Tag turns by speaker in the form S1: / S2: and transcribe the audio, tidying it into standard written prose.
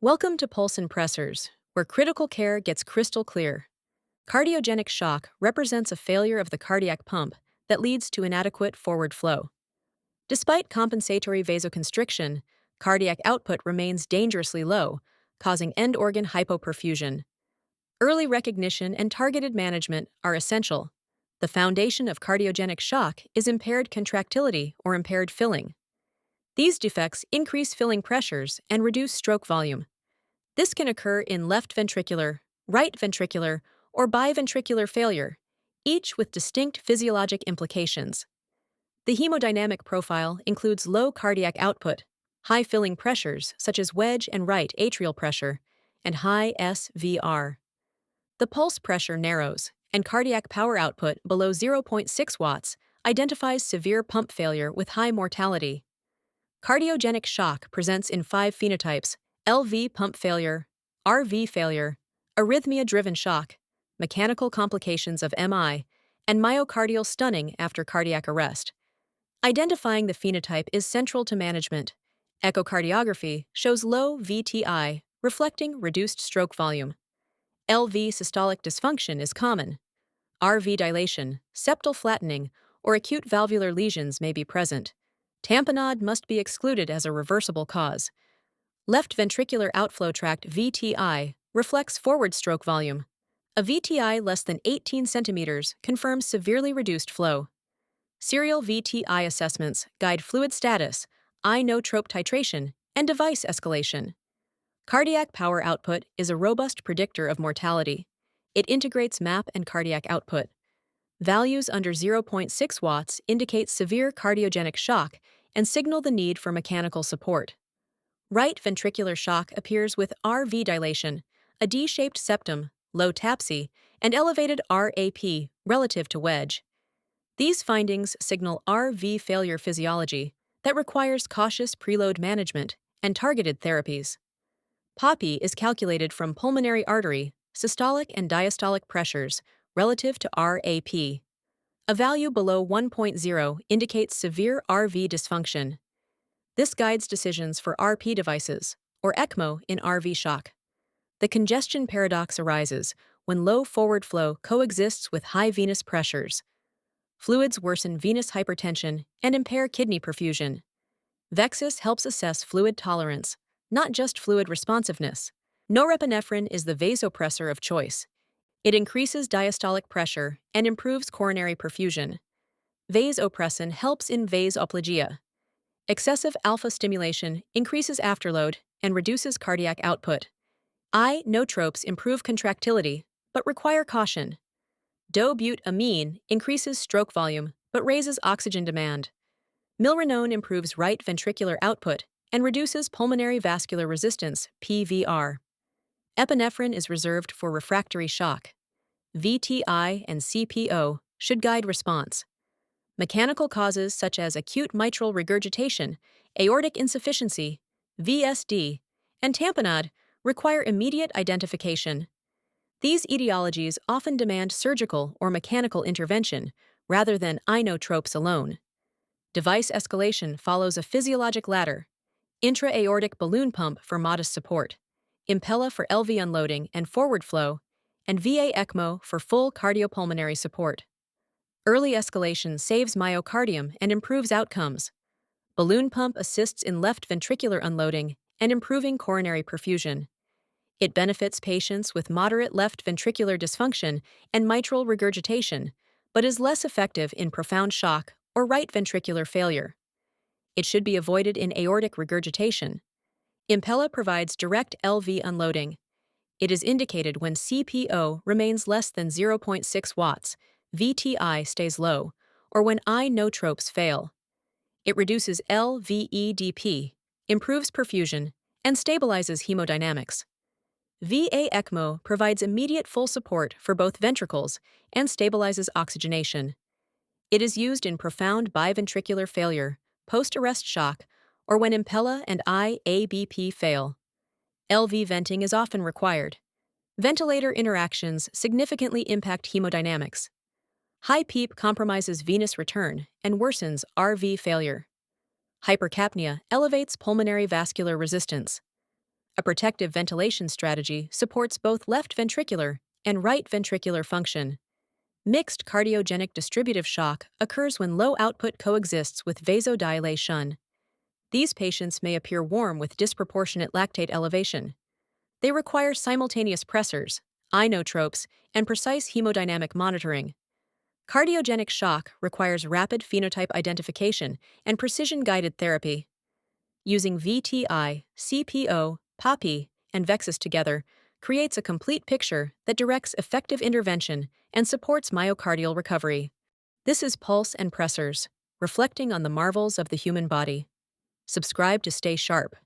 S1: Welcome to Pulse&Pressors, where critical care gets crystal clear. Cardiogenic shock represents a failure of the cardiac pump that leads to inadequate forward flow. Despite compensatory vasoconstriction, cardiac output remains dangerously low, causing end organ hypoperfusion. Early recognition and targeted management are essential. The foundation of cardiogenic shock is impaired contractility or impaired filling. These defects increase filling pressures and reduce stroke volume. This can occur in left ventricular, right ventricular, or biventricular failure, each with distinct physiologic implications. The hemodynamic profile includes low cardiac output, high filling pressures such as wedge and right atrial pressure, and high SVR. The pulse pressure narrows, and cardiac power output below 0.6 watts identifies severe pump failure with high mortality. Cardiogenic shock presents in 5 phenotypes: LV pump failure, RV failure, arrhythmia-driven shock, mechanical complications of MI, and myocardial stunning after cardiac arrest. Identifying the phenotype is central to management. Echocardiography shows low VTI, reflecting reduced stroke volume. LV systolic dysfunction is common. RV dilation, septal flattening, or acute valvular lesions may be present. Tamponade must be excluded as a reversible cause. Left ventricular outflow tract VTI reflects forward stroke volume. A VTI less than 18 centimeters confirms severely reduced flow. Serial VTI assessments guide fluid status, inotrope titration, and device escalation. Cardiac power output is a robust predictor of mortality. It integrates MAP and cardiac output. Values under 0.6 watts indicate severe cardiogenic shock and signal the need for mechanical support. Right ventricular shock appears with RV dilation, a D-shaped septum, low TAPSI, and elevated RAP relative to wedge. These findings signal RV failure physiology that requires cautious preload management and targeted therapies. PAPI is calculated from pulmonary artery, systolic and diastolic pressures relative to RAP. A value below 1.0 indicates severe RV dysfunction. This guides decisions for RP devices, or ECMO, in RV shock. The congestion paradox arises when low forward flow coexists with high venous pressures. Fluids worsen venous hypertension and impair kidney perfusion. VExUS helps assess fluid tolerance, not just fluid responsiveness. Norepinephrine is the vasopressor of choice. It increases diastolic pressure and improves coronary perfusion. Vasopressin helps in vasoplegia. Excessive alpha stimulation increases afterload and reduces cardiac output. Inotropes improve contractility, but require caution. Do-butamine increases stroke volume, but raises oxygen demand. Milrinone improves right ventricular output and reduces pulmonary vascular resistance, PVR. Epinephrine is reserved for refractory shock. VTI and CPO should guide response. Mechanical causes such as acute mitral regurgitation, aortic insufficiency, VSD, and tamponade require immediate identification. These etiologies often demand surgical or mechanical intervention rather than inotropes alone. Device escalation follows a physiologic ladder: intra-aortic balloon pump for modest support, Impella for LV unloading and forward flow, and VA ECMO for full cardiopulmonary support. Early escalation saves myocardium and improves outcomes. Balloon pump assists in left ventricular unloading and improving coronary perfusion. It benefits patients with moderate left ventricular dysfunction and mitral regurgitation, but is less effective in profound shock or right ventricular failure. It should be avoided in aortic regurgitation. Impella provides direct LV unloading. It is indicated when CPO remains less than 0.6 watts, VTI stays low, or when inotropes fail. It reduces LVEDP, improves perfusion, and stabilizes hemodynamics. VA ECMO provides immediate full support for both ventricles and stabilizes oxygenation. It is used in profound biventricular failure, post-arrest shock, or when Impella and IABP fail. LV venting is often required. Ventilator interactions significantly impact hemodynamics. High PEEP compromises venous return and worsens RV failure. Hypercapnia elevates pulmonary vascular resistance. A protective ventilation strategy supports both left ventricular and right ventricular function. Mixed cardiogenic distributive shock occurs when low output coexists with vasodilation. These patients may appear warm with disproportionate lactate elevation. They require simultaneous pressors, inotropes, and precise hemodynamic monitoring. Cardiogenic shock requires rapid phenotype identification and precision-guided therapy. Using VTI, CPO, PAPI, and VExUS together creates a complete picture that directs effective intervention and supports myocardial recovery. This is Pulse&Pressors, reflecting on the marvels of the human body. Subscribe to stay sharp.